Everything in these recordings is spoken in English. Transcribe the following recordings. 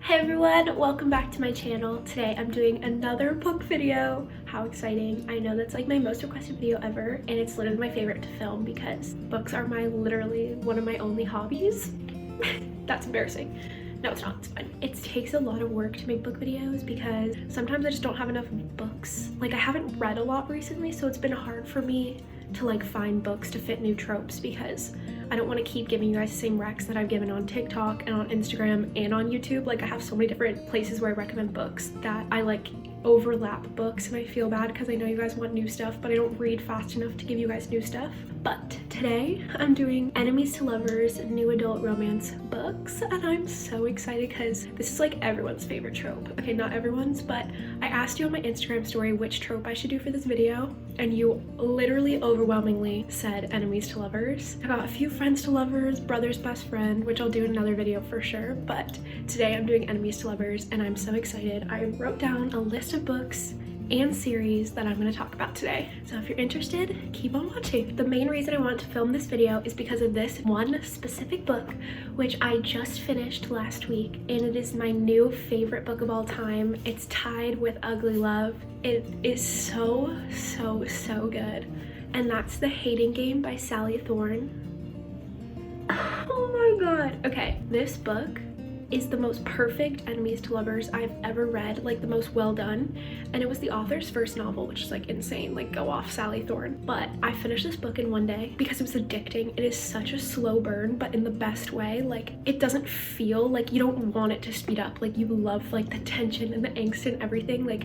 Hey everyone, welcome back to my channel. Today I'm doing another book video. How exciting. I know that's like my most requested video ever, and it's literally my favorite to film because books are literally one of my only hobbies. That's embarrassing. No, it's not. It's fine. It takes a lot of work to make book videos because sometimes I just don't have enough books. Like, I haven't read a lot recently, so it's been hard for me to like find books to fit new tropes because I don't want to keep giving you guys the same recs that I've given on TikTok and on Instagram and on YouTube. Like, I have so many different places where I recommend books that I like overlap books, and I feel bad because I know you guys want new stuff, but I don't read fast enough to give you guys new stuff. But today I'm doing enemies to lovers new adult romance books, and I'm so excited because this is like everyone's favorite trope. Okay, not everyone's, but I asked you on my Instagram story which trope I should do for this video, and you literally overwhelmingly said enemies to lovers. I got a few friends to lovers, brother's best friend, which I'll do in another video for sure, but today I'm doing enemies to lovers and I'm so excited. I wrote down a list of books and series that I'm going to talk about today. So if you're interested, keep on watching. The main reason I wanted to film this video is because of this one specific book, which I just finished last week, and it is my new favorite book of all time. It's tied with Ugly Love. It is so good, and that's The Hating Game by Sally Thorne. Oh my god. Okay, this book is the most perfect enemies to lovers I've ever read, like the most well done, and it was the author's first novel, which is like insane, like go off Sally Thorne. But I finished this book in one day because it was addicting. It is such a slow burn, but in the best way. Like, it doesn't feel like you don't want it to speed up. Like, you love like the tension and the angst and everything. Like,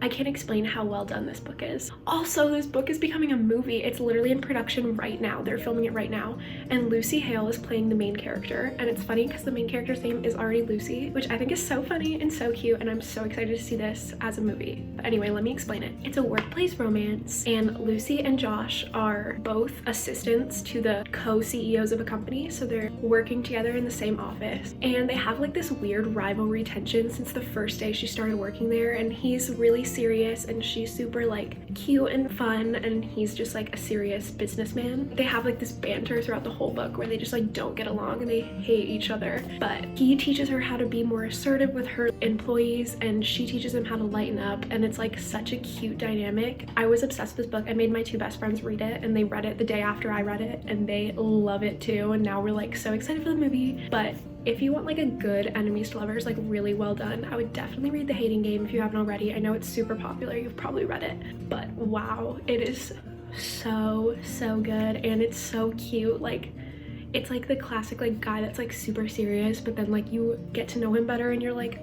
I can't explain how well done this book is. Also, this book is becoming a movie. It's literally in production right now. They're filming it right now, and Lucy Hale is playing the main character, and it's funny because the main character's name is already Lucy, which I think is so funny and so cute, and I'm so excited to see this as a movie. But anyway, let me explain it. It's a workplace romance, and Lucy and Josh are both assistants to the co-CEOs of a company, so they're working together in the same office, and they have like this weird rivalry tension since the first day she started working there, and he's really serious and she's super like cute and fun, and he's just like a serious businessman. They have like this banter throughout the whole book where they just like don't get along and they hate each other, but he teaches her how to be more assertive with her employees and she teaches him how to lighten up, and it's like such a cute dynamic. I was obsessed with this book. I made my two best friends read it, and they read it the day after I read it and they love it too, and now we're like so excited for the movie. But if you want like a good enemies to lovers, like really well done, I would definitely read The Hating Game if you haven't already. I know it's super popular, you've probably read it, but wow, it is so good, and it's so cute. Like, it's like the classic like guy that's like super serious, but then like you get to know him better and you're like,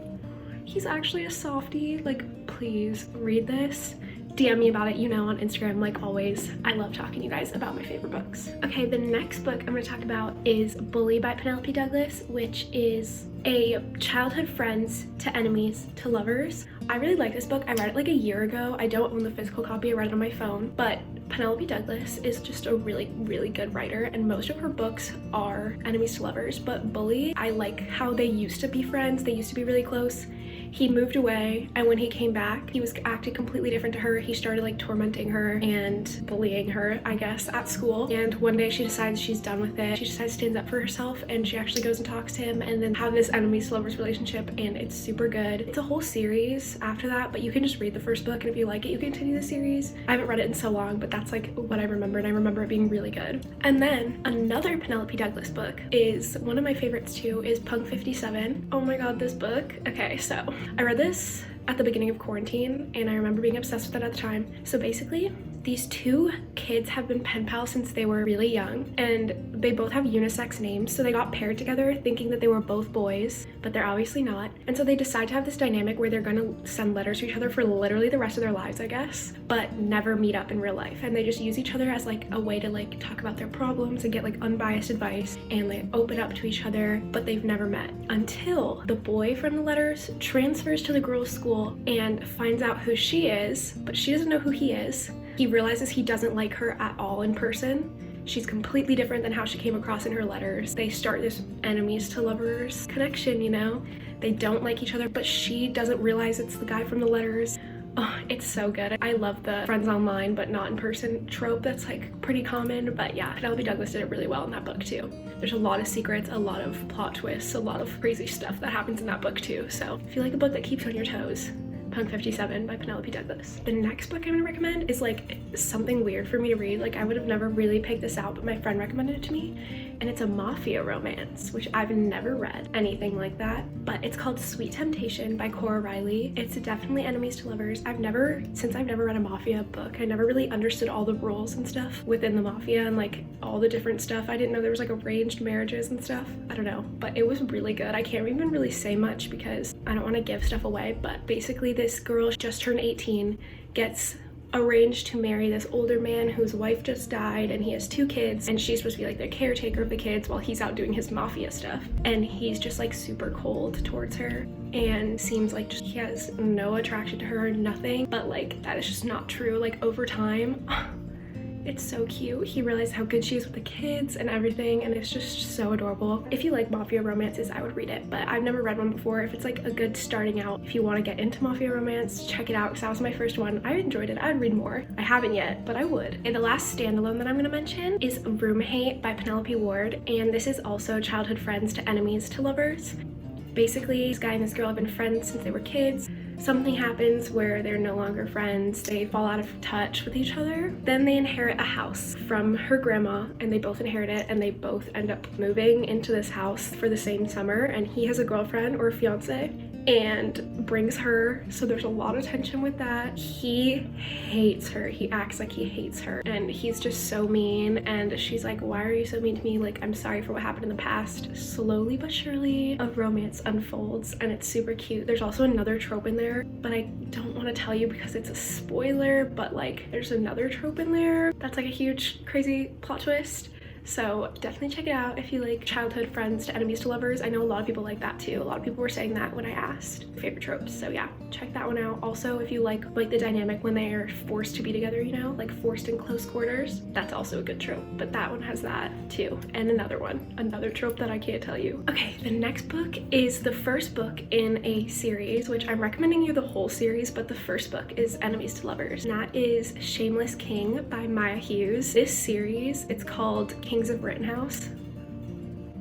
he's actually a softie. Like, please read this. DM me about it, you know, on Instagram. Like always, I love talking to you guys about my favorite books. Okay, the next book I'm going to talk about is Bully by Penelope Douglas, which is a childhood friends to enemies to lovers. I really like this book. I read it like a year ago. I don't own the physical copy. I read it on my phone, but Penelope Douglas is just a really good writer, and most of her books are enemies to lovers. But Bully, I like how they used to be friends. They used to be really close. He moved away, and when he came back, he was acting completely different to her. He started like tormenting her and bullying her, I guess, at school. And one day she decides she's done with it. She decides to stand up for herself, and she actually goes and talks to him, and then have this enemies to lovers relationship, and it's super good. It's a whole series after that, but you can just read the first book, and if you like it, you can continue the series. I haven't read it in so long, but that's like what I remember, and I remember it being really good. And then another Penelope Douglas book is one of my favorites too, is Punk 57. Oh my god, this book. Okay, so I read this at the beginning of quarantine, and I remember being obsessed with it at the time. So basically, these two kids have been pen pals since they were really young, and they both have unisex names, so they got paired together thinking that they were both boys, but they're obviously not. And so they decide to have this dynamic where they're gonna send letters to each other for literally the rest of their lives, I guess, but never meet up in real life, and they just use each other as like a way to like talk about their problems and get like unbiased advice, and they open up to each other, but they've never met until the boy from the letters transfers to the girls' school and finds out who she is, but she doesn't know who he is. He realizes he doesn't like her at all in person. She's completely different than how she came across in her letters. They start this enemies to lovers connection, you know? They don't like each other, but she doesn't realize it's the guy from the letters. Oh, it's so good. I love the friends online but not in person trope that's like pretty common, but yeah, Penelope Douglas did it really well in that book too. There's a lot of secrets, a lot of plot twists, a lot of crazy stuff that happens in that book too. So if you like a book that keeps you on your toes, Punk 57 by Penelope Douglas. The next book I'm gonna recommend is like something weird for me to read. Like I would have never really picked this out, but my friend recommended it to me, and it's a mafia romance, which I've never read anything like that, but it's called Sweet Temptation by Cora Reilly. It's definitely enemies to lovers. Since I've never read a mafia book, I never really understood all the rules and stuff within the mafia and like all the different stuff. I didn't know there was like arranged marriages and stuff. I don't know, but it was really good. I can't even really say much because I don't want to give stuff away, but basically this girl just turned 18, gets arranged to marry this older man whose wife just died, and he has 2 kids, and she's supposed to be like the caretaker of the kids while he's out doing his mafia stuff. And he's just like super cold towards her and seems like he has no attraction to her, nothing, but like that is just not true. Like over time, it's so cute. He realized how good she is with the kids and everything, and it's just so adorable. If you like mafia romances, I would read it, but I've never read one before. If it's like a good starting out, if you want to get into mafia romance, check it out, because that was my first one. I enjoyed it. I'd read more. I haven't yet, but I would. And the last standalone that I'm going to mention is Roomhate by Penelope Ward, and this is also childhood friends to enemies to lovers. Basically, this guy and this girl have been friends since they were kids. Something happens where they're no longer friends, they fall out of touch with each other. Then they inherit a house from her grandma, and they both inherit it, and they both end up moving into this house for the same summer, and he has a girlfriend or a fiance and brings her, so there's a lot of tension with that. He hates her. He acts like he hates her, and he's just so mean, and she's like, why are you so mean to me? Like, I'm sorry for what happened in the past. Slowly but surely a romance unfolds, and it's super cute. There's also another trope in there, but I don't want to tell you because it's a spoiler, but like there's another trope in there that's like a huge crazy plot twist. So definitely check it out if you like childhood friends to enemies to lovers. I know a lot of people like that too. A lot of people were saying that when I asked favorite tropes. So yeah, check that one out. Also, if you like the dynamic when they are forced to be together, you know, like forced in close quarters, that's also a good trope. But that one has that too. And another trope that I can't tell you. Okay, the next book is the first book in a series, which I'm recommending you the whole series, but the first book is Enemies to Lovers. And that is Shameless King by Hughes. This series, it's called Kings of Rittenhouse.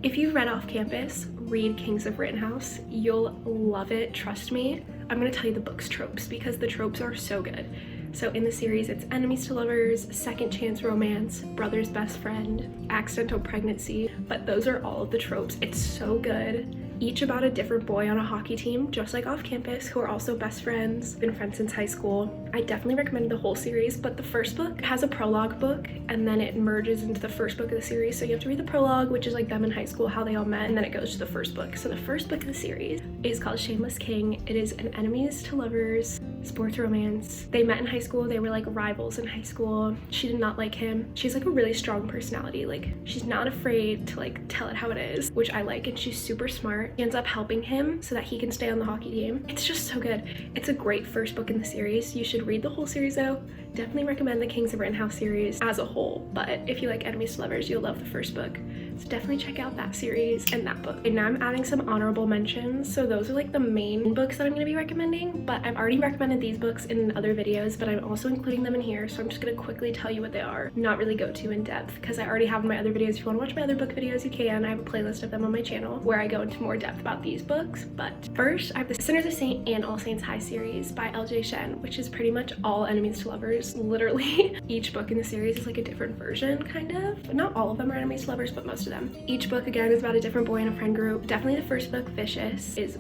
If you've read Off Campus, read Kings of Rittenhouse. You'll love it, trust me. I'm gonna tell you the book's tropes because the tropes are so good. So in the series, it's enemies to lovers, second chance romance, brother's best friend, accidental pregnancy, but those are all of the tropes. It's so good. Each about a different boy on a hockey team, just like Off Campus, who are also best friends, been friends since high school. I definitely recommend the whole series, but the first book has a prologue book, and then it merges into the first book of the series. So you have to read the prologue, which is like them in high school, how they all met, and then it goes to the first book. So the first book of the series is called Shameless King. It is an enemies to lovers sports romance. They met in high school. They were like rivals in high school. She did not like him. She's like a really strong personality. Like she's not afraid to like tell it how it is, which I like, and she's super smart. She ends up helping him so that he can stay on the hockey team. It's just so good. It's a great first book in the series. You should read the whole series though. Definitely recommend the Kings of Rittenhouse series as a whole, but if you like enemies to lovers, you'll love the first book. So definitely check out that series and that book. And now I'm adding some honorable mentions. So those are like the main books that I'm going to be recommending, but I've already recommended these books in other videos, but I'm also including them in here. So I'm just going to quickly tell you what they are, not really go too in depth because I already have my other videos. If you want to watch my other book videos, you can. I have a playlist of them on my channel where I go into more depth about these books. But first, I have the Sinners of Saint and All Saints High series by LJ Shen, which is pretty much all enemies to lovers. Literally, each book in the series is like a different version, kind of. But not all of them are enemies to lovers, but most of them. Each book, again, is about a different boy in a friend group. Definitely the first book, Vicious, is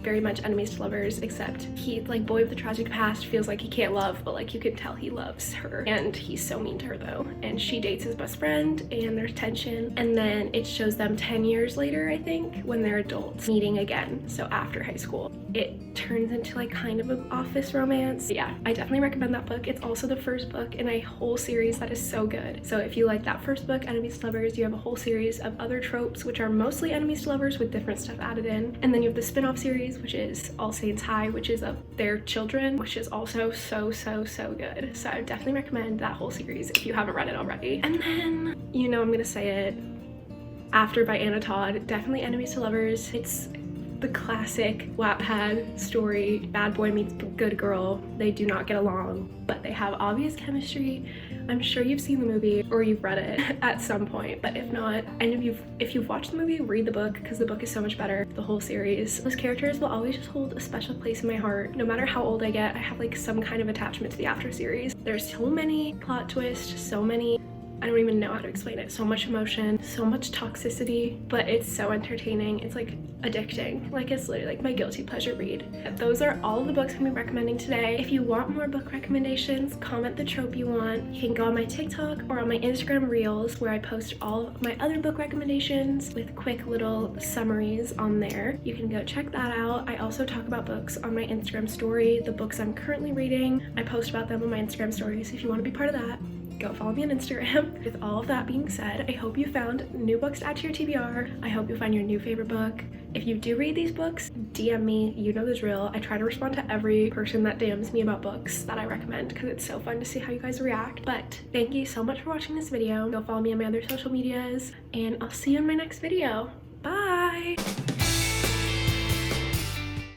very much enemies to lovers, except he, like, boy with a tragic past, feels like he can't love, but like you can tell he loves her, and he's so mean to her though. And she dates his best friend, and there's tension, and then it shows them 10 years later, I think, when they're adults meeting again. So after high school, it turns into like kind of an office romance. But yeah, I definitely recommend that book. It's also the first book in a whole series that is so good. So if you like that first book, enemies to lovers, you have a whole series of other tropes which are mostly enemies to lovers with different stuff added in, and then you have the spin-off series, which is All Saints High, which is of their children, which is also so good. So I definitely recommend that whole series if you haven't read it already. And then, you know I'm gonna say it, After by Todd, definitely enemies to lovers. It's the classic Wattpad story, bad boy meets good girl. They do not get along, but they have obvious chemistry. I'm sure you've seen the movie or you've read it at some point, but if not, and if you've watched the movie, read the book, because the book is so much better, the whole series. Those characters will always just hold a special place in my heart. No matter how old I get, I have like some kind of attachment to the After series. There's so many plot twists, so many, I don't even know how to explain it. So much emotion, so much toxicity, but it's so entertaining. It's like addicting. Like it's literally like my guilty pleasure read. Those are all of the books I'm gonna be recommending today. If you want more book recommendations, comment the trope you want. You can go on my TikTok or on my Instagram Reels, where I post all of my other book recommendations with quick little summaries on there. You can go check that out. I also talk about books on my Instagram story, the books I'm currently reading. I post about them on my Instagram stories. If you want to be part of that, go follow me on Instagram. With all of that being said, I hope you found new books to add to your TBR. I hope you find your new favorite book. If you do read these books, DM me, you know the drill. I try to respond to every person that DMs me about books that I recommend, because it's so fun to see how you guys react. But thank you so much for watching this video. Go follow me on my other social medias, and I'll see you in my next video. Bye!